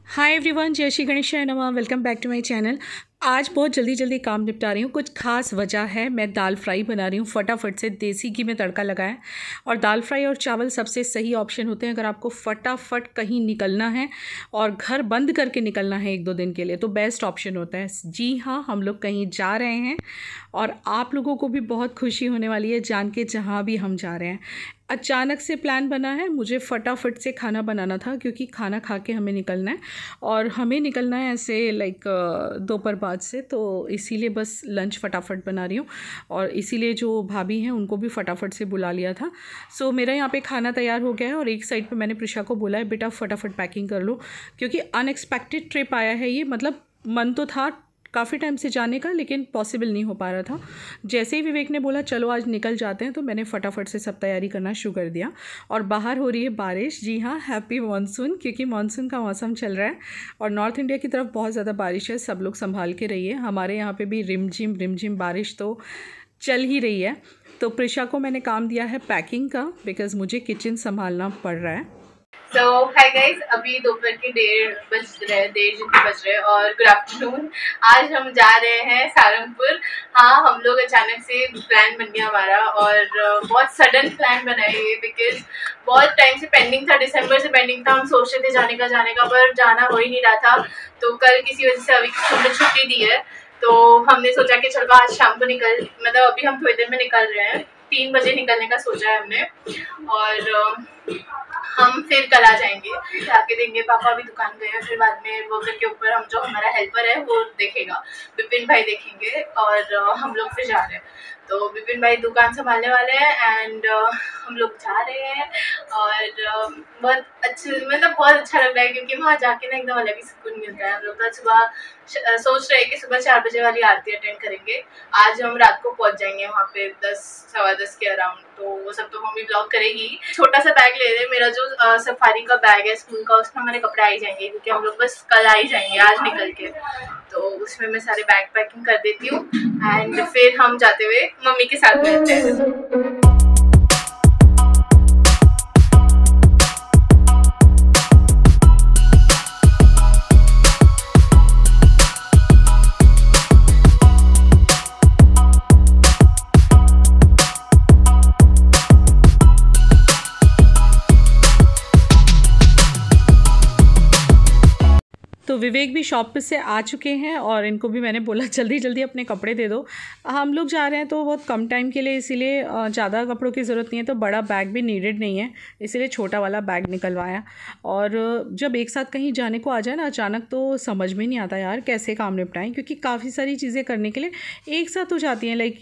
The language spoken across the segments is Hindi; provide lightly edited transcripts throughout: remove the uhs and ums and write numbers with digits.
हाय एवरीवन, जय श्री गणेशाय नमः। Welcome back to my channel. आज बहुत जल्दी जल्दी काम निपटा रही हूँ। कुछ खास वजह है, मैं दाल फ्राई बना रही हूँ फटाफट से। देसी घी में तड़का लगाया। और दाल फ्राई और चावल सबसे सही ऑप्शन होते हैं अगर आपको फटाफट कहीं निकलना है और घर बंद करके निकलना है 1-2 दिन के लिए, तो बेस्ट ऑप्शन होता है। जी हाँ, हम लोग कहीं जा रहे हैं और आप लोगों को भी बहुत खुशी होने वाली है जान के जहाँ भी हम जा रहे हैं। अचानक से प्लान बना है, मुझे फटाफट से खाना बनाना था क्योंकि खाना खा के हमें निकलना है और हमें निकलना है ऐसे लाइक दोपहर बाद से, तो इसीलिए बस लंच फटाफट बना रही हूँ। और इसीलिए जो भाभी हैं उनको भी फटाफट से बुला लिया था। सो मेरा यहाँ पे खाना तैयार हो गया है और एक साइड पे मैंने प्रिशा को बोला है बेटा फटाफट पैकिंग कर लो, क्योंकि अनएक्सपेक्टेड ट्रिप आया है ये। मतलब मन तो था काफ़ी टाइम से जाने का, लेकिन पॉसिबल नहीं हो पा रहा था। जैसे ही विवेक ने बोला चलो आज निकल जाते हैं, तो मैंने फटाफट से सब तैयारी करना शुरू कर दिया। और बाहर हो रही है बारिश। जी हाँ, हैप्पी मानसून, क्योंकि मानसून का मौसम चल रहा है और नॉर्थ इंडिया की तरफ बहुत ज़्यादा बारिश है। सब लोग संभाल के रहिए। हमारे यहाँ पे भी रिमझिम बारिश तो चल ही रही है। तो प्रिशा को मैंने काम दिया है पैकिंग का, बिकॉज़ मुझे किचन संभालना पड़ रहा है। तो हाय गाइज, अभी दोपहर के 1:30 बज रहे और गुड आफ्टरनून। आज हम जा रहे हैं सहारनपुर। हाँ, हम लोग अचानक से प्लान बन गया हमारा और बहुत सडन प्लान बनाए ये, बिकॉज बहुत टाइम से पेंडिंग था, दिसंबर से पेंडिंग था। हम सोच रहे थे जाने का पर जाना हो ही नहीं रहा था। तो कल किसी वजह से अभी हमने छुट्टी दी है, तो हमने सोचा कि चलो आज शाम को मतलब अभी हम थोड़ी देर में निकल रहे हैं। 3 बजे निकलने का सोचा है हमने और हम फिर कल आ जाएंगे, जाके देंगे। पापा भी दुकान गए हैं, फिर बाद में वर्कर के ऊपर हम जो हमारा हेल्पर है वो देखेगा, विपिन भाई देखेंगे और हम लोग फिर जा रहे हैं। तो विपिन भाई दुकान संभालने वाले हैं एंड हम लोग जा रहे हैं और बहुत बहुत अच्छा लग रहा है, क्योंकि वहाँ जाके ना एकदम अलग ही सुकून मिलता है। हम लोग सुबह सोच रहे हैं कि सुबह 4 बजे वाली आरती अटेंड करेंगे। आज हम रात को पहुँच जाएंगे वहाँ पे 10-10:15 के अराउंड। तो वो सब तो मम्मी ब्लॉग करेगी। छोटा सा बैग ले रहे, मेरा जो सफारी का बैग है स्कूल का, उसमें हमारे कपड़े आ ही जाएंगे, क्योंकि हम लोग बस कल आ ही जाएंगे आज निकल के। तो उसमें मैं सारे बैग पैकिंग कर देती हूँ एंड फिर हम जाते हुए मम्मी के साथ मिलते हैं। तो विवेक भी शॉप पे से आ चुके हैं और इनको भी मैंने बोला जल्दी अपने कपड़े दे दो। हम लोग जा रहे हैं तो बहुत कम टाइम के लिए, इसीलिए ज़्यादा कपड़ों की ज़रूरत नहीं है, तो बड़ा बैग भी नीडेड नहीं है, इसीलिए छोटा वाला बैग निकलवाया। और जब एक साथ कहीं जाने को आ जाए ना अचानक, तो समझ में नहीं आता यार कैसे काम निपटाएं, क्योंकि काफ़ी सारी चीज़ें करने के लिए एक साथ हो जाती हैं। लाइक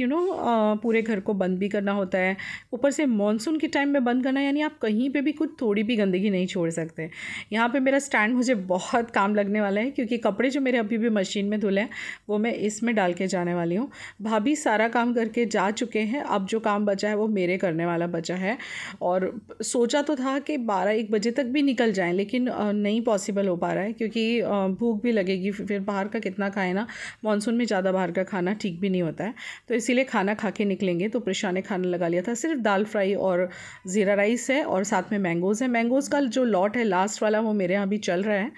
पूरे घर को बंद भी करना होता है, ऊपर से मानसून के टाइम में बंद करना, यानी आप कहीं पर भी कुछ थोड़ी भी गंदगी नहीं छोड़ सकते। यहाँ पर मेरा स्टैंड मुझे बहुत काम लगने वाला है, क्योंकि कपड़े जो मेरे अभी भी मशीन में धुले हैं वो मैं इसमें डाल के जाने वाली हूँ। भाभी सारा काम करके जा चुके हैं, अब जो काम बचा है वो मेरे करने वाला बचा है। और सोचा तो था कि 12-1 बजे तक भी निकल जाएं, लेकिन नहीं पॉसिबल हो पा रहा है, क्योंकि भूख भी लगेगी, फिर बाहर का कितना खाए ना। मानसून में ज़्यादा बाहर का खाना ठीक भी नहीं होता है, तो इसीलिए खाना खा के निकलेंगे। तो प्रिशा ने खाना लगा लिया था, सिर्फ दाल फ्राई और ज़ीरा राइस है और साथ में मैंगोज़ है। मैंगोज़ का जो लॉट है लास्ट वाला, वो मेरे यहाँ भी चल रहा है।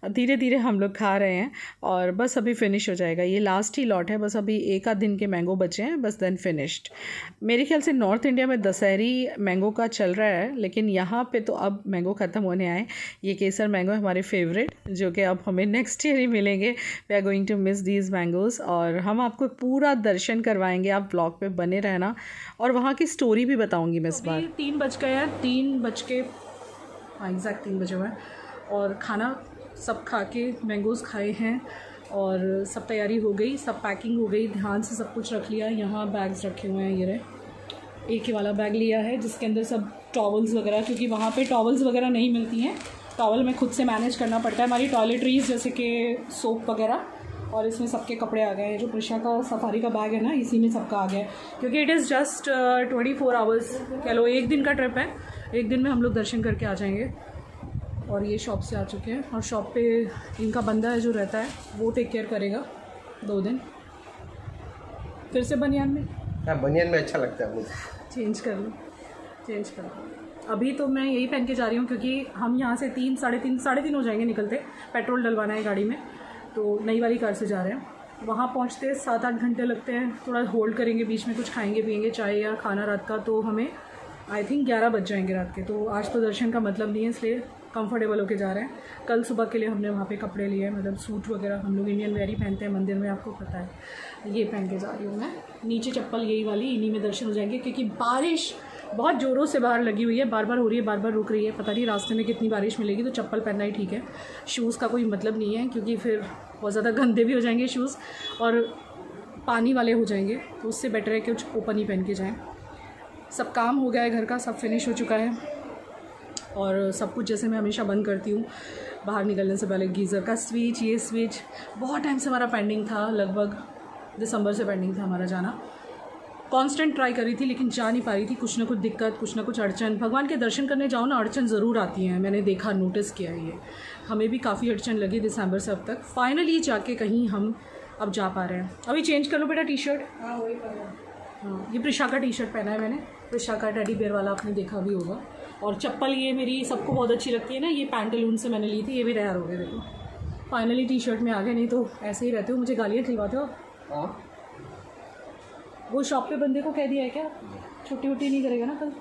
धीरे धीरे हम लोग खा रहे हैं और बस अभी फिनिश हो जाएगा। ये लास्ट ही लॉट है, बस अभी 1 आध दिन के मैंगो बचे हैं, बस देन फिनिश्ड। मेरे ख्याल से नॉर्थ इंडिया में दशहरी मैंगो का चल रहा है, लेकिन यहाँ पे तो अब मैंगो ख़त्म होने आए। ये केसर मैंगो है हमारे फेवरेट, जो कि अब हमें नेक्स्ट ईयर ही मिलेंगे। We are going to miss these mangoes और हम आपको पूरा दर्शन करवाएंगे, आप ब्लॉग पे बने रहना और वहाँ की स्टोरी भी बताऊँगी मैं इस बार। 3 बज गए हैं, 3 बज के एग्जैक्ट 3 बजे हुए हैं और खाना सब खा के मैंगोज़ खाए हैं और सब तैयारी हो गई, सब पैकिंग हो गई, ध्यान से सब कुछ रख लिया। यहाँ बैग्स रखे हुए हैं, ये रहे। एक ही वाला बैग लिया है जिसके अंदर सब टॉवल्स वगैरह, क्योंकि वहाँ पे टॉवल्स वगैरह नहीं मिलती हैं। टॉवल में खुद से मैनेज करना पड़ता है। हमारी टॉयलेटरीज जैसे कि सोप वगैरह, और इसमें सबके कपड़े आ गए हैं। जो प्रिशा का सफारी का बैग है ना, इसी में सबका आ गया है, क्योंकि इट इज़ जस्ट 24 आवर्स, कह लो 1 दिन का ट्रिप है। 1 दिन में हम लोग दर्शन करके आ जाएंगे। और ये शॉप से आ चुके हैं और शॉप पे इनका बंदा है जो रहता है, वो टेक केयर करेगा 2 दिन। फिर से बनियान में, हाँ बनियान में अच्छा लगता है मुझे। चेंज कर लो। अभी तो मैं यही पहन के जा रही हूँ क्योंकि हम यहाँ से 3 साढ़े तीन हो जाएंगे निकलते। पेट्रोल डलवाना है गाड़ी में, तो नई वाली कार से जा रहे हैं। वहाँ पहुँचते 7-8 घंटे लगते हैं। थोड़ा होल्ड करेंगे, बीच में कुछ खाएंगे पिएंगे, चाय या खाना रात का, तो हमें आई थिंक 11 बज जाएंगे रात के। तो आज तो दर्शन का मतलब नहीं है, इसलिए कंफर्टेबल होके जा रहे हैं। कल सुबह के लिए हमने वहाँ पे कपड़े लिए हैं, मतलब सूट वगैरह। हम लोग इंडियन वेयर ही पहनते हैं मंदिर में, आपको पता है। ये पहन के जा रही हूँ मैं। नीचे चप्पल यही वाली, इन्हीं में दर्शन हो जाएंगे क्योंकि बारिश बहुत ज़ोरों से बाहर लगी हुई है, बार बार हो रही है, बार बार रुक रही है। पता नहीं रास्ते में कितनी बारिश मिलेगी, तो चप्पल पहनना ही ठीक है। शूज़ का कोई मतलब नहीं है क्योंकि फिर बहुत ज़्यादा गंदे भी हो जाएंगे शूज़ और पानी वाले हो जाएंगे, तो उससे बेटर है कि कुछ ओपन ही पहन के जाएँ। सब काम हो गया है घर का, सब फिनिश हो चुका है और सब कुछ जैसे मैं हमेशा बंद करती हूँ बाहर निकलने से पहले। गीज़र का स्विच, ये स्विच बहुत टाइम से हमारा पेंडिंग था, लगभग दिसंबर से पेंडिंग था हमारा जाना। कांस्टेंट ट्राई करी थी लेकिन जा नहीं पा रही थी, कुछ ना कुछ दिक्कत, कुछ ना कुछ अड़चन। भगवान के दर्शन करने जाओ ना, अड़चन ज़रूर आती हैं, मैंने देखा, नोटिस किया है ये। हमें भी काफ़ी अड़चन लगी दिसंबर से अब तक। फाइनली जाके कहीं हम अब जा पा रहे हैं। अभी चेंज कर लो बेटा टी शर्ट। हाँ वही हाँ, ये प्रिशा का टी शर्ट पहना है मैंने, प्रिशा का टेडी बेयर वाला, आपने देखा भी होगा। और चप्पल ये मेरी सबको बहुत अच्छी लगती है ना, ये पैंटलून से मैंने ली थी, ये भी तैयार हो गए। देखो फाइनली टी शर्ट में आ गए, नहीं तो ऐसे ही रहते हो, मुझे गालियाँ खिलवाते हो। वो शॉप पे बंदे को कह दिया है क्या छुट्टी वुट्टी नहीं करेगा ना कल,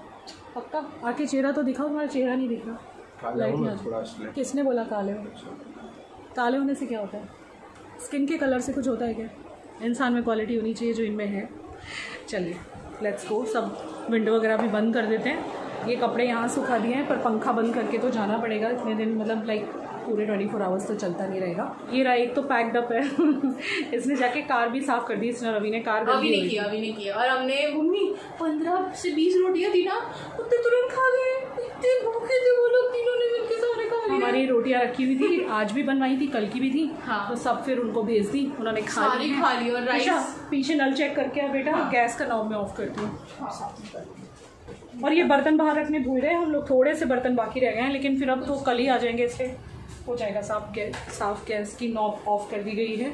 पक्का? आके चेहरा तो दिखाओ, तुम्हारा चेहरा नहीं दिख रहा। लाइट नहीं, किसने बोला काले हो? काले होने से क्या होता है? स्किन के कलर से कुछ होता है क्या? इंसान में क्वालिटी होनी चाहिए जो इनमें है। चलिए लेट्स गो। सब विंडो वगैरह भी बंद कर देते हैं। ये कपड़े यहाँ सुखा दिए हैं, पर पंखा बंद करके तो जाना पड़ेगा इतने दिन, मतलब लाइक पूरे 24 आवर्स तो चलता नहीं रहेगा। ये रहा, एक तो पैक्ड अप है इसने जाके कार भी साफ़ कर दी, इसने रवि ने कार अभी नहीं किया। और हमने मम्मी 15 से 20 रोटियाँ थी ना, उतने तुरंत खा गए, इतने भूखे थे वो लोग, तीनों ने मिलकर सारे खा लिए। हमारी रोटियाँ रखी हुई थी, आज भी बनवाई थी, कल की भी थी। हाँ। तो सब फिर उनको भेज दी, उन्होंने खा ली। और राइस पीछे नल चेक करके बेटा। हाँ। गैस का नॉब में ऑफ करती हूँ। और ये बर्तन बाहर रखने भूल रहे हैं हम लोग, थोड़े से बर्तन बाकी रह गए हैं, लेकिन फिर अब तो कल ही आ जाएंगे, इसलिए हो जाएगा साफ। गैस की नॉब ऑफ कर दी गई है।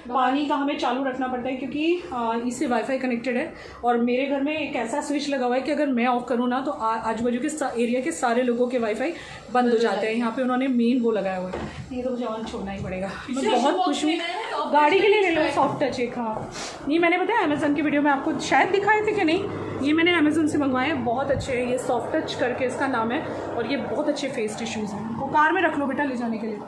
पानी का हमें चालू रखना पड़ता है क्योंकि इससे वाईफाई कनेक्टेड है और मेरे घर में एक ऐसा स्विच लगा हुआ है कि अगर मैं ऑफ करूँ ना तो आजू बाजू के एरिया के सारे लोगों के वाईफाई बंद हो जाते हैं। यहाँ पे उन्होंने मेन वो लगाया हुआ है, ये तो मुझे ऑन छोड़ना ही पड़ेगा। मैं बहुत खुश हूँ, गाड़ी के लिए ले लो सॉफ्ट टच एक। हाँ नहीं, मैंने बताया अमेजन की वीडियो में आपको शायद दिखाए थे कि नहीं, ये मैंने अमेजन से मंगवाए हैं, बहुत अच्छे हैं। ये सॉफ्ट टच करके इसका नाम है और ये बहुत अच्छे फेस टिश्यूज़ हैं। वो कार में रख लो बेटा ले जाने के लिए।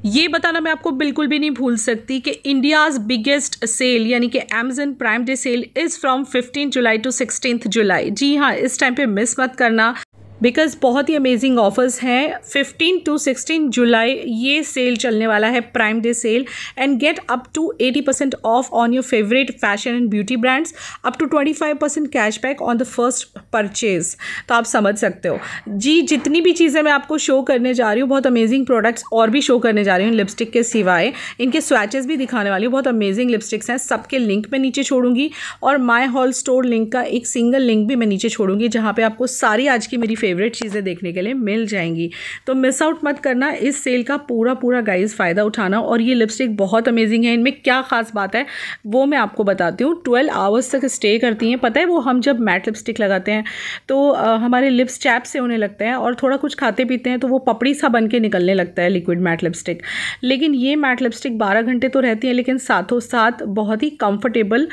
ये बताना मैं आपको बिल्कुल भी नहीं भूल सकती कि इंडियाज़ बिगेस्ट सेल यानी कि Amazon prime day sale is from 15 July to 16 July. जी हाँ, इस टाइम पे मिस मत करना बिकॉज़ बहुत ही अमेजिंग ऑफर्स हैं। 15 टू 16 जुलाई ये सेल चलने वाला है, prime day sale, and get up to 80% off on your favourite fashion and beauty brands, up to 25% cashback on the first purchase. तो आप समझ सकते हो जी, जितनी भी चीज़ें मैं आपको शो करने जा रही हूँ, बहुत अमेजिंग प्रोडक्ट्स और भी शो करने जा रही हूँ लिपस्टिक के सिवाय। इनके स्वैचेस भी दिखाने वाली हूँ, बहुत अमेजिंग लिपस्टिक्स हैं। सबके लिंक मैं नीचे छोड़ूंगी और माई हॉल स्टोर लिंक का एक सिंगल लिंक भी मैं नीचे छोड़ूंगी, जहाँ पे आपको सारी आज की मेरी फेवरेट चीज़ें देखने के लिए मिल जाएंगी। तो मिस आउट मत करना, इस सेल का पूरा गाइस फ़ायदा उठाना। और ये लिपस्टिक बहुत अमेजिंग है, इनमें क्या ख़ास बात है वो मैं आपको बताती हूँ। 12 आवर्स तक स्टे करती हैं। पता है वो हम जब मैट लिपस्टिक लगाते हैं तो हमारे लिप्स चैप से होने लगते हैं और थोड़ा कुछ खाते पीते हैं तो वो पपड़ी सा बन के निकलने लगता है लिक्विड मैट लिपस्टिक। लेकिन ये मैट लिपस्टिक 12 घंटे तो रहती है, लेकिन साथों साथ बहुत ही कंफर्टेबल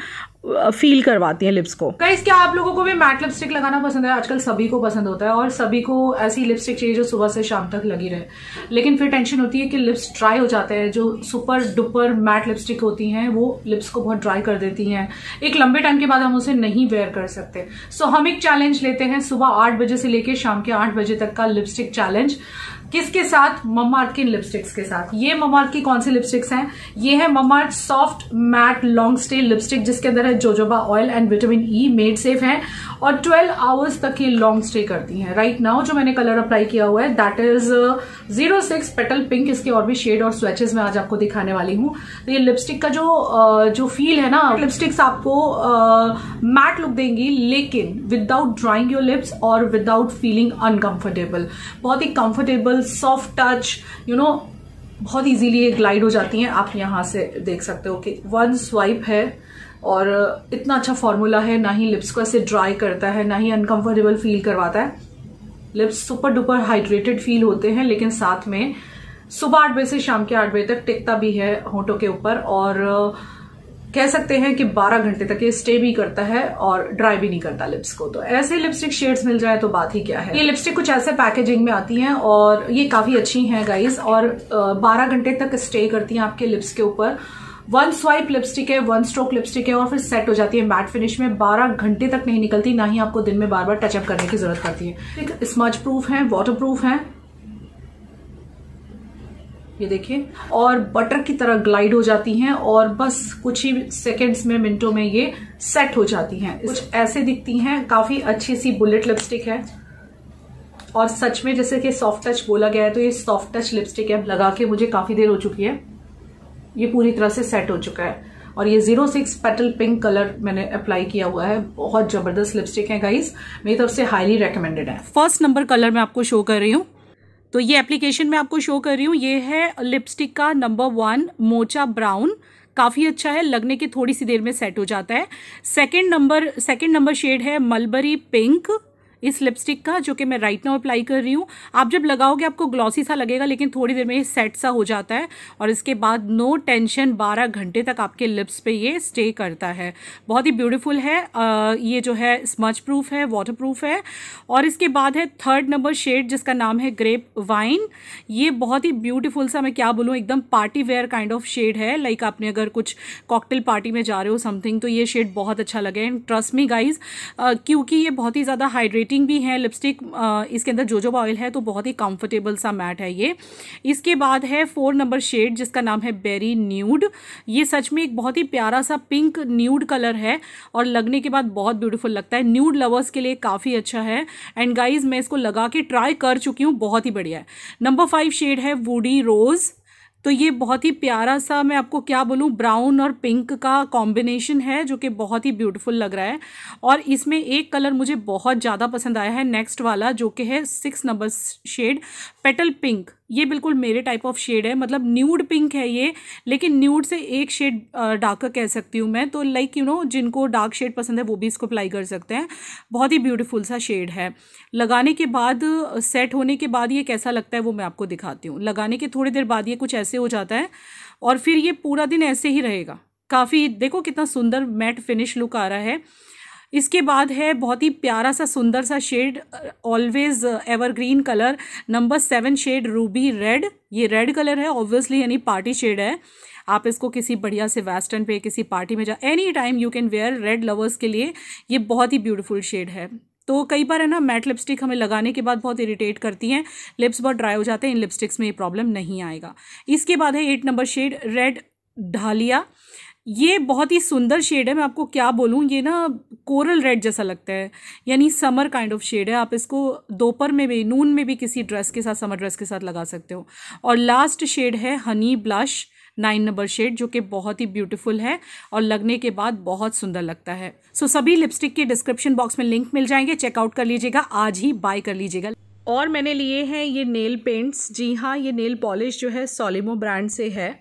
फील करवाती हैं लिप्स को। गाइस क्या आप लोगों को भी मैट लिपस्टिक लगाना पसंद है? आजकल सभी को पसंद होता है और सभी को ऐसी लिपस्टिक चाहिए जो सुबह से शाम तक लगी रहे, लेकिन फिर टेंशन होती है कि लिप्स ड्राई हो जाते हैं। जो सुपर डुपर मैट लिपस्टिक होती हैं वो लिप्स को बहुत ड्राई कर देती हैं, एक लंबे टाइम के बाद हम उसे नहीं वेयर कर सकते। सो हम एक चैलेंज लेते हैं सुबह 8 बजे से लेकर शाम के 8 बजे तक का लिपस्टिक चैलेंज। किसके साथ? ममाअर्थ की लिपस्टिक्स के साथ। ये ममाअर्थ की कौन सी लिपस्टिक्स हैं? ये है Mamaearth soft matte long stay lipstick, जिसके अंदर है jojoba oil and vitamin E, made safe है और 12 आवर्स तक ये लॉन्ग स्टे करती हैं। राइट नाउ जो मैंने कलर अप्लाई किया हुआ है दैट इज 06 पेटल पिंक। इसके और भी शेड और स्वैचेस मैं आज आपको दिखाने वाली हूँ। तो ये लिपस्टिक का जो फील है ना, लिपस्टिक्स आपको मैट लुक देंगी लेकिन विदाउट ड्राइंग योर लिप्स और विदाउट फीलिंग अनकंफर्टेबल। बहुत ही comfortable soft touch, you know, बहुत इजीली ये ग्लाइड हो जाती हैं। आप यहां से देख सकते हो कि 1 स्वाइप है और इतना अच्छा फॉर्मूला है, ना ही लिप्स को ऐसे ड्राई करता है ना ही अनकंफर्टेबल फील करवाता है। Lips super duper hydrated feel होते हैं, लेकिन साथ में सुबह 8 बजे से शाम के 8 बजे तक टिकता भी है होठों के ऊपर, और कह सकते हैं कि 12 घंटे तक ये स्टे भी करता है और ड्राई भी नहीं करता लिप्स को। तो ऐसे लिपस्टिक शेड्स मिल जाए तो बात ही क्या है। ये लिपस्टिक कुछ ऐसे पैकेजिंग में आती हैं और ये काफी अच्छी हैं गाइस, और 12 घंटे तक स्टे करती हैं आपके लिप्स के ऊपर। 1 स्वाइप लिपस्टिक है, 1 स्ट्रोक लिपस्टिक है और फिर सेट हो जाती है मैट फिनिश में। 12 घंटे तक नहीं निकलती, ना ही आपको दिन में बार बार टचअप करने की जरूरत पड़ती है। स्मज प्रूफ है, वाटर प्रूफ है, ये देखिए, और बटर की तरह ग्लाइड हो जाती हैं और बस कुछ ही सेकंड्स में, मिनटों में ये सेट हो जाती हैं। कुछ ऐसे दिखती हैं, काफी अच्छी सी बुलेट लिपस्टिक है और सच में जैसे कि सॉफ्ट टच बोला गया है तो ये सॉफ्ट टच लिपस्टिक है। लगा के मुझे काफी देर हो चुकी है, ये पूरी तरह से सेट हो चुका है। और ये 06 पेटल पिंक कलर मैंने अप्लाई किया हुआ है। बहुत जबरदस्त लिपस्टिक है गाइस, मेरी तरफ से हाईली रेकमेंडेड है। फर्स्ट नंबर कलर मैं आपको शो कर रही हूँ, तो ये एप्लीकेशन मैं आपको शो कर रही हूँ। ये है लिपस्टिक का नंबर 1 मोचा ब्राउन, काफ़ी अच्छा है, लगने की थोड़ी सी देर में सेट हो जाता है। सेकंड नंबर शेड है मलबरी पिंक इस लिपस्टिक का, जो कि मैं राइट नाउ अप्लाई कर रही हूँ। आप जब लगाओगे आपको ग्लॉसी सा लगेगा, लेकिन थोड़ी देर में ये सेट सा हो जाता है और इसके बाद नो टेंशन 12 घंटे तक आपके लिप्स पे ये स्टे करता है। बहुत ही ब्यूटीफुल है। ये जो है स्मज प्रूफ है, वाटर प्रूफ है। और इसके बाद है थर्ड नंबर शेड जिसका नाम है ग्रेप वाइन। ये बहुत ही ब्यूटीफुल सा, मैं क्या बोलूँ, एकदम party wear kind of shade है। लाइक आपने अगर कुछ कॉकटेल पार्टी में जा रहे हो समथिंग, तो ये शेड बहुत अच्छा लगे। एंड ट्रस्ट मी गाइज, क्योंकि ये बहुत ही ज़्यादा हाइड्रेटिंग भी है लिपस्टिक, इसके अंदर जोजोबा ऑयल है, तो बहुत ही कंफर्टेबल सा मैट है ये। इसके बाद है 4 नंबर शेड जिसका नाम है बेरी न्यूड। ये सच में एक बहुत ही प्यारा सा पिंक न्यूड कलर है और लगने के बाद बहुत ब्यूटीफुल लगता है। न्यूड लवर्स के लिए काफ़ी अच्छा है। एंड गाइज मैं इसको लगा के ट्राई कर चुकी हूँ, बहुत ही बढ़िया है। नंबर 5 शेड है वुडी रोज। तो ये बहुत ही प्यारा सा, मैं आपको क्या बोलूँ, ब्राउन और पिंक का कॉम्बिनेशन है जो कि बहुत ही ब्यूटीफुल लग रहा है। और इसमें एक कलर मुझे बहुत ज़्यादा पसंद आया है, नेक्स्ट वाला, जो कि है 6 नंबर शेड पेटल पिंक। ये बिल्कुल मेरे टाइप ऑफ शेड है, मतलब न्यूड पिंक है ये, लेकिन न्यूड से एक शेड डार्कर कह सकती हूँ मैं। तो लाइक यू नो, जिनको डार्क शेड पसंद है वो भी इसको अप्लाई कर सकते हैं। बहुत ही ब्यूटीफुल सा शेड है। लगाने के बाद, सेट होने के बाद ये कैसा लगता है वो मैं आपको दिखाती हूँ। लगाने के थोड़ी देर बाद ये कुछ ऐसे हो जाता है और फिर ये पूरा दिन ऐसे ही रहेगा। काफ़ी, देखो कितना सुंदर मैट फिनिश लुक आ रहा है। इसके बाद है बहुत ही प्यारा सा सुंदर सा shade, always evergreen colour, number 7 shade ruby red. ये रेड कलर है ऑब्वियसली, यानी पार्टी शेड है। आप इसको किसी बढ़िया से वेस्टर्न पे, किसी पार्टी में any time you can wear. Red lovers के लिए ये बहुत ही ब्यूटीफुल शेड है। तो कई बार है ना, मैट लिपस्टिक हमें लगाने के बाद बहुत इरिटेट करती हैं, लिप्स बहुत ड्राई हो जाते हैं। इन लिपस्टिक्स में ये प्रॉब्लम नहीं आएगा। इसके बाद है 8 नंबर शेड रेड ढालिया। ये बहुत ही सुंदर शेड है, मैं आपको क्या बोलूँ, ये ना कोरल रेड जैसा लगता है, यानी समर काइंड ऑफ शेड है। आप इसको दोपहर में भी, नून में भी किसी ड्रेस के साथ, समर ड्रेस के साथ लगा सकते हो। और लास्ट शेड है हनी ब्लश 9 नंबर शेड, जो कि बहुत ही ब्यूटीफुल है और लगने के बाद बहुत सुंदर लगता है। सो सभी लिपस्टिक के डिस्क्रिप्शन बॉक्स में लिंक मिल जाएंगे, चेकआउट कर लीजिएगा, आज ही बाय कर लीजिएगा। और मैंने लिए हैं ये नेल पेंट्स। जी हाँ, ये नेल पॉलिश जो है सोलिमो ब्रांड से है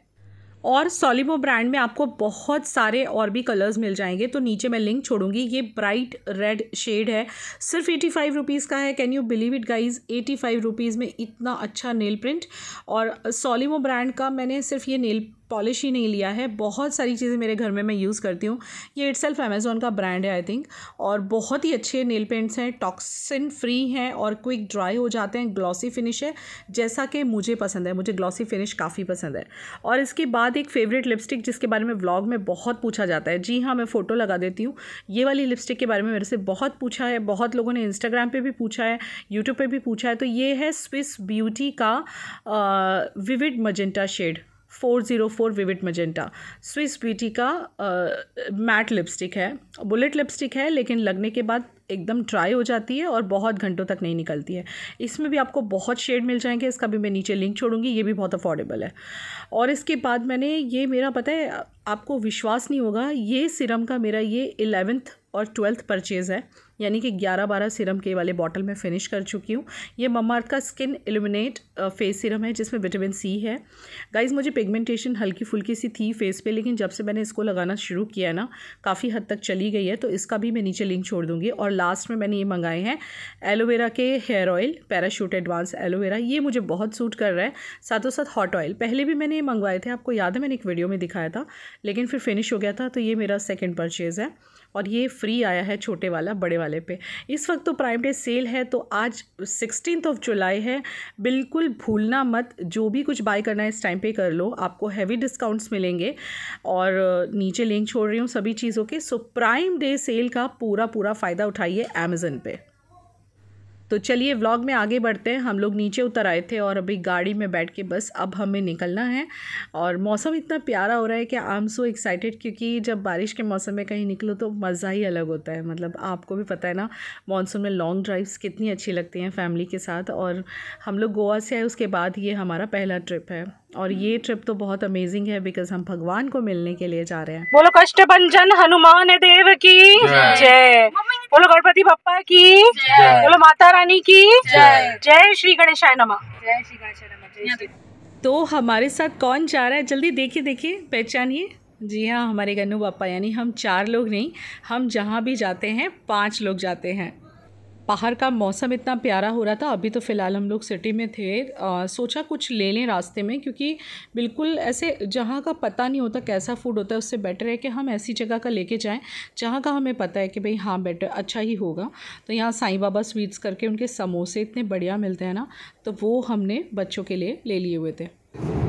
और सोलिमो ब्रांड में आपको बहुत सारे और भी कलर्स मिल जाएंगे, तो नीचे मैं लिंक छोड़ूंगी। ये ब्राइट रेड शेड है, सिर्फ 85 रुपीज़ का है। Can you believe it guys, 85 rupees में इतना अच्छा नेल प्रिंट। और सोलिमो ब्रांड का मैंने सिर्फ ये नेल पॉलिश ही नहीं लिया है, बहुत सारी चीज़ें मेरे घर में मैं यूज़ करती हूँ। ये इटसेल्फ अमेज़ॉन का ब्रांड है आई थिंक, और बहुत ही अच्छे नेल पेंट्स हैं, टॉक्सिन फ्री हैं और क्विक ड्राई हो जाते हैं। ग्लॉसी फिनिश है, जैसा कि मुझे पसंद है, मुझे ग्लॉसी फिनिश काफ़ी पसंद है। और इसके बाद एक फेवरेट लिपस्टिक जिसके बारे में व्लॉग में बहुत पूछा जाता है, जी हाँ मैं फ़ोटो लगा देती हूँ। ये वाली लिपस्टिक के बारे में मेरे से बहुत पूछा है, बहुत लोगों ने इंस्टाग्राम पे भी पूछा है, यूट्यूब पे भी पूछा है। तो ये है स्विस ब्यूटी का vivid magenta shade 404 vivid magenta, Swiss Beauty का मैट लिपस्टिक है। बुलेट लिपस्टिक है, लेकिन लगने के बाद एकदम ड्राई हो जाती है और बहुत घंटों तक नहीं निकलती है। इसमें भी आपको बहुत शेड मिल जाएंगे, इसका भी मैं नीचे लिंक छोड़ूंगी, ये भी बहुत अफोर्डेबल है। और इसके बाद मैंने ये, मेरा पता है आपको विश्वास नहीं होगा, ये सीरम का मेरा ये 11th और 12th परचेज़ है। यानी कि 11-12 सीरम के वाले बॉटल में फ़िनिश कर चुकी हूँ। ये ममाअर्थ का स्किन इल्यूमिनेट फेस सीरम है जिसमें विटामिन सी है। गाइज़ मुझे पिगमेंटेशन हल्की फुल्की सी थी फेस पे, लेकिन जब से मैंने इसको लगाना शुरू किया ना काफ़ी हद तक चली गई है, तो इसका भी मैं नीचे लिंक छोड़ दूँगी। और लास्ट में मैंने ये मंगाए हैं एलोवेरा के hair oil, Parachute advance aloe vera. ये मुझे बहुत सूट कर रहा है, साथों साथ हॉट ऑयल। पहले भी मैंने ये मंगवाए थे, आपको याद है मैंने एक वीडियो में दिखाया था, लेकिन फिर फिनिश हो गया था, तो ये मेरा सेकेंड परचेज़ है। और ये फ्री आया है छोटे वाला बड़े वाले पे। इस वक्त तो प्राइम डे सेल है, तो आज 16 जुलाई है, बिल्कुल भूलना मत, जो भी कुछ बाय करना है इस टाइम पे कर लो, आपको हैवी डिस्काउंट्स मिलेंगे। और नीचे लिंक छोड़ रही हूँ सभी चीज़ों के। सो प्राइम डे सेल का पूरा फ़ायदा उठाइए अमेज़न पे। तो चलिए व्लॉग में आगे बढ़ते हैं। हम लोग नीचे उतर आए थे और अभी गाड़ी में बैठ के बस अब हमें निकलना है। और मौसम इतना प्यारा हो रहा है कि आई एम सो एक्साइटेड, क्योंकि जब बारिश के मौसम में कहीं निकलो तो मज़ा ही अलग होता है। मतलब आपको भी पता है ना, मानसून में लॉन्ग ड्राइव्स कितनी अच्छी लगती हैं फैमिली के साथ। और हम लोग गोवा से आए, उसके बाद ये हमारा पहला ट्रिप है। और ये ट्रिप तो बहुत अमेजिंग है बिकॉज हम भगवान को मिलने के लिए जा रहे हैं। बोलो कष्टभंजन हनुमान देव की जय, बोलो गणपति बप्पा की जय, बोलो माता रानी की जय, जय श्री गणेशाय नमः, जय श्री गणेशाय नमः, जय। तो हमारे साथ कौन जा रहा है, जल्दी देखिए पहचानिए। जी हाँ, हमारे गन्नू पापा, यानी हम 4 लोग नहीं, हम जहाँ भी जाते हैं 5 लोग जाते हैं। बाहर का मौसम इतना प्यारा हो रहा था। अभी तो फ़िलहाल हम लोग सिटी में थे, सोचा कुछ ले लें रास्ते में, क्योंकि बिल्कुल ऐसे जहाँ का पता नहीं होता कैसा फ़ूड होता है, उससे बेटर है कि हम ऐसी जगह का लेके जाएं जहाँ का हमें पता है कि भाई हाँ बेटर अच्छा ही होगा। तो यहाँ साईं बाबा स्वीट्स करके उनके समोसे इतने बढ़िया मिलते हैं ना, तो वो हमने बच्चों के लिए ले लिए हुए थे।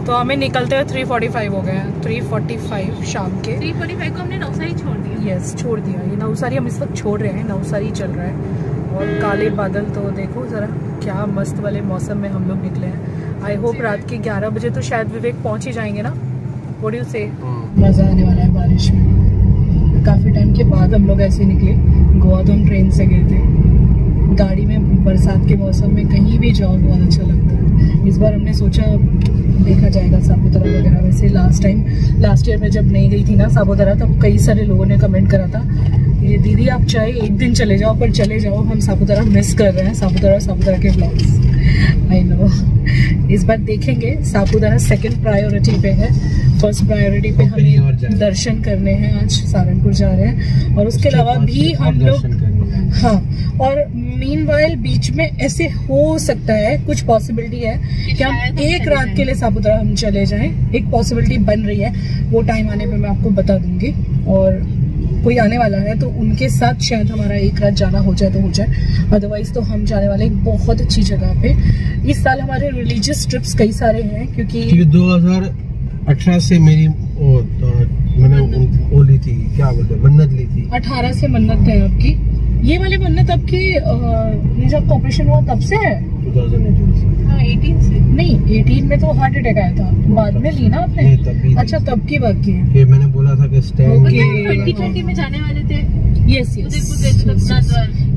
तो हमें निकलते हुए 3:45 हो गए हैं, 3:45 शाम के। 3:45 को हमने नवसारी छोड़ दिया। यस, छोड़ दिया। ये नवसारी हम इस वक्त छोड़ रहे हैं, नवसारी चल रहा है। और काले बादल तो देखो ज़रा, क्या मस्त वाले मौसम में हम लोग निकले हैं। आई होप रात के 11 बजे तो शायद विवेक पहुंच ही जाएंगे ना। व्हाट डू यू से? मज़ा आने वाला है बारिश में। काफ़ी टाइम के बाद हम लोग ऐसे निकले। गोवा तो हम ट्रेन से गए थे, गाड़ी में बरसात के मौसम में कहीं भी जाओ बहुत अच्छा लगता है। इस बार हमने सोचा देखा जाएगा सापुतारा वगैरह। वैसे लास्ट ईयर में जब नहीं गई थी ना सापुतारा, तब कई सारे लोगों ने कमेंट करा था ये दीदी आप चाहे एक दिन चले जाओ, पर चले जाओ, हम सापुतारा मिस कर रहे हैं। सापुतारा के ब्लॉग्स आई नो। इस बार देखेंगे। सापुतारा सेकंड प्रायोरिटी पे है, फर्स्ट प्रायोरिटी पे हमें दर्शन करने हैं। आज सहारनपुर जा रहे हैं, और उसके अलावा भी हम लोग हाँ। और मीनवाइल बीच में ऐसे हो सकता है, कुछ पॉसिबिलिटी है कि हम एक रात के लिए सापुतारा हम चले जाएं। एक पॉसिबिलिटी बन रही है, वो टाइम आने पे मैं आपको बता दूंगी। और कोई आने वाला है तो उनके साथ शायद हमारा एक रात जाना हो जाए तो हो जाए, अदरवाइज तो हम जाने वाले एक बहुत अच्छी जगह पे। इस साल हमारे रिलीजियस ट्रिप्स कई सारे हैं, क्योंकि 2018 से मेरी मैंने वो ली थी, क्या बोलते हैं, मन्नत ली थी। 18 से मन्नत है आपकी? ये वाली मन्नत आपकी ये जब ऑपरेशन हुआ तब से है? 2018 से। हाँ 18 से नहीं, 18 में तो हार्ट अटैक आया था, बाद में ली ना आपने? तब अच्छा, तब की बात की है। कि मैंने बोला था कि स्टैंड 2020 में जाने वाले थे। यस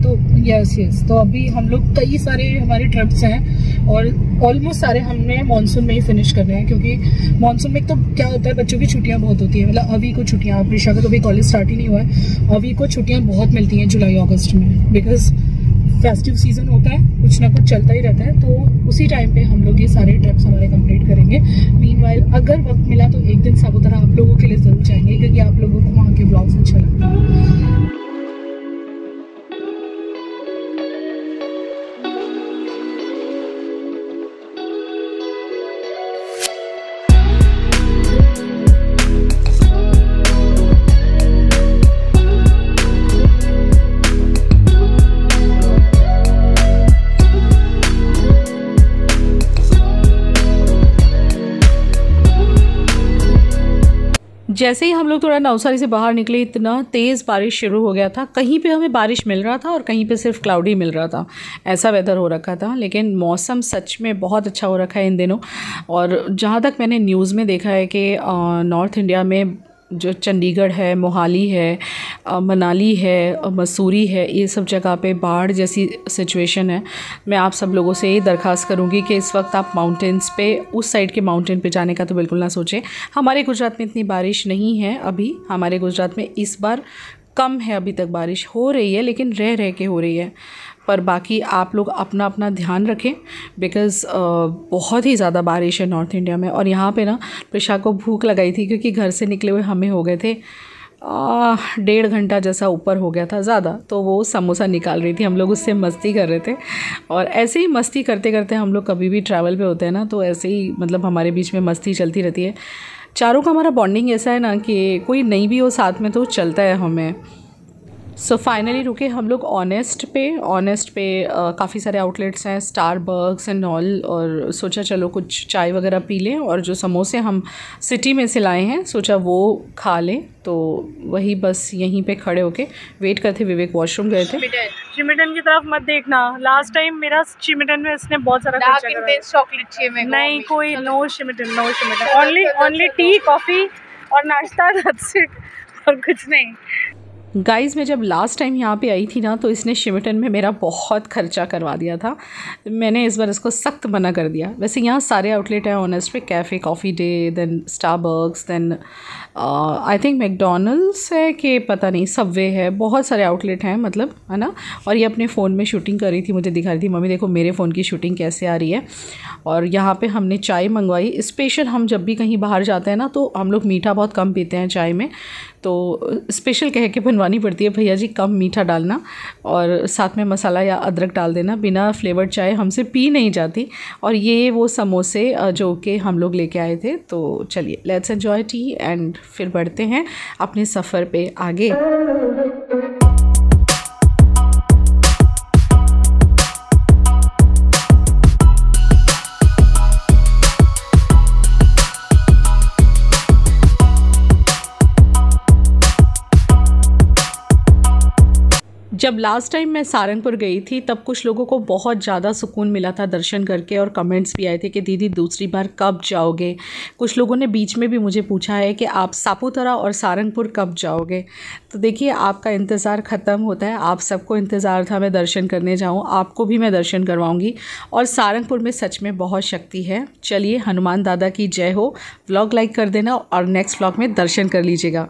तो यस तो अभी हम लोग कई सारे हमारे ट्रिप्स हैं, और ऑलमोस्ट सारे हमने मानसून में ही फिनिश कर रहे हैं। क्योंकि मानसून में तो क्या होता है, बच्चों की छुट्टियां बहुत होती है। मतलब अभी को छुट्टियां, प्रिशा का तो अभी कॉलेज स्टार्ट ही नहीं हुआ है, अभी को छुट्टियां बहुत मिलती हैं जुलाई अगस्त में, बिकॉज फेस्टिव सीजन होता है, कुछ ना कुछ चलता ही रहता है। तो उसी टाइम पे हम लोग ये सारे ट्रिप्स हमारे कंप्लीट करेंगे। मीनवाइल अगर वक्त मिला तो एक दिन सापुतारा आप लोगों के लिए जरूर जाएंगे, क्योंकि आप लोगों को वहाँ के ब्लॉग्स अच्छा लगता है। जैसे ही हम लोग थोड़ा नवसारी से बाहर निकले, इतना तेज़ बारिश शुरू हो गया था। कहीं पे हमें बारिश मिल रहा था और कहीं पे सिर्फ क्लाउडी मिल रहा था, ऐसा वेदर हो रखा था। लेकिन मौसम सच में बहुत अच्छा हो रखा है इन दिनों। और जहाँ तक मैंने न्यूज़ में देखा है कि नॉर्थ इंडिया में जो चंडीगढ़ है, मोहाली है, मनाली है, मसूरी है, ये सब जगह पे बाढ़ जैसी सिचुएशन है। मैं आप सब लोगों से ये दरख्वास्त करूँगी कि इस वक्त आप माउंटेन्स पे, उस साइड के माउंटेन पे जाने का तो बिल्कुल ना सोचें। हमारे गुजरात में इतनी बारिश नहीं है अभी। हमारे गुजरात में इस बार कम है अभी तक, बारिश हो रही है लेकिन रह रह के हो रही है। पर बाकी आप लोग अपना अपना ध्यान रखें, बिकॉज़ बहुत ही ज़्यादा बारिश है नॉर्थ इंडिया में। और यहाँ पे ना प्रिशा को भूख लगाई थी, क्योंकि घर से निकले हुए हमें हो गए थे 1.5 घंटा जैसा ऊपर हो गया था ज़्यादा, तो वो समोसा निकाल रही थी, हम लोग उससे मस्ती कर रहे थे। और ऐसे ही मस्ती करते करते हम लोग कभी भी ट्रैवल पे होते हैं ना, तो ऐसे ही मतलब हमारे बीच में मस्ती चलती रहती है। चारों का हमारा बॉन्डिंग ऐसा है ना कि कोई नहीं भी हो साथ में तो चलता है हमें। सो फाइनली रुके हम लोग ऑनेस्ट पे काफ़ी सारे आउटलेट्स हैं, स्टारबक्स एंड ऑल, और सोचा चलो कुछ चाय वगैरह पी लें। और जो समोसे हम सिटी में से लाए हैं सोचा वो खा लें, तो वही बस यहीं पे खड़े होके वेट करते। विवेक वॉशरूम गए थे। चिमिटन की तरफ मत देखना, लास्ट टाइम मेरा चिमिटन में इसने बहुत सारा खर्चा करा। चॉकलेट चाहिए मेरे को। नहीं, कोई नो चिमिटन, ओनली टी, कॉफ़ी और नाश्ता, दैट्स इट, और कुछ नहीं। गाइज़ मैं जब लास्ट टाइम यहाँ पे आई थी ना, तो इसने शिमिटन में मेरा बहुत खर्चा करवा दिया था। मैंने इस बार इसको सख्त मना कर दिया। वैसे यहाँ सारे आउटलेट हैं ऑनेस्ट पे, Cafe Coffee Day, then Starbucks, then I think McDonald's है कि पता नहीं, सबवे है, बहुत सारे आउटलेट हैं मतलब, है ना। और ये अपने फ़ोन में शूटिंग कर रही थी, मुझे दिखा रही थी, मम्मी देखो मेरे फ़ोन की शूटिंग कैसे आ रही है। और यहाँ पे हमने चाय मंगवाई स्पेशल। हम जब भी कहीं बाहर जाते हैं ना, तो हम लोग मीठा बहुत कम पीते हैं चाय में, तो स्पेशल कह के बनवानी पड़ती है, भैया जी कम मीठा डालना और साथ में मसाला या अदरक डाल देना, बिना फ्लेवर्ड चाय हमसे पी नहीं जाती। और ये वो समोसे जो कि हम लोग लेके आए थे। तो चलिए लेट्स एन्जॉय टी एंड फिर बढ़ते हैं अपने सफ़र पे आगे। जब लास्ट टाइम मैं सारंगपुर गई थी, तब कुछ लोगों को बहुत ज़्यादा सुकून मिला था दर्शन करके, और कमेंट्स भी आए थे कि दीदी दूसरी बार कब जाओगे। कुछ लोगों ने बीच में भी मुझे पूछा है कि आप सापुतारा और सारंगपुर कब जाओगे। तो देखिए आपका इंतज़ार ख़त्म होता है, आप सबको इंतज़ार था मैं दर्शन करने जाऊँ, आपको भी मैं दर्शन करवाऊँगी। और सारंगपुर में सच में बहुत शक्ति है। चलिए हनुमान दादा की जय हो। व्लॉग लाइक कर देना और नेक्स्ट व्लॉग में दर्शन कर लीजिएगा।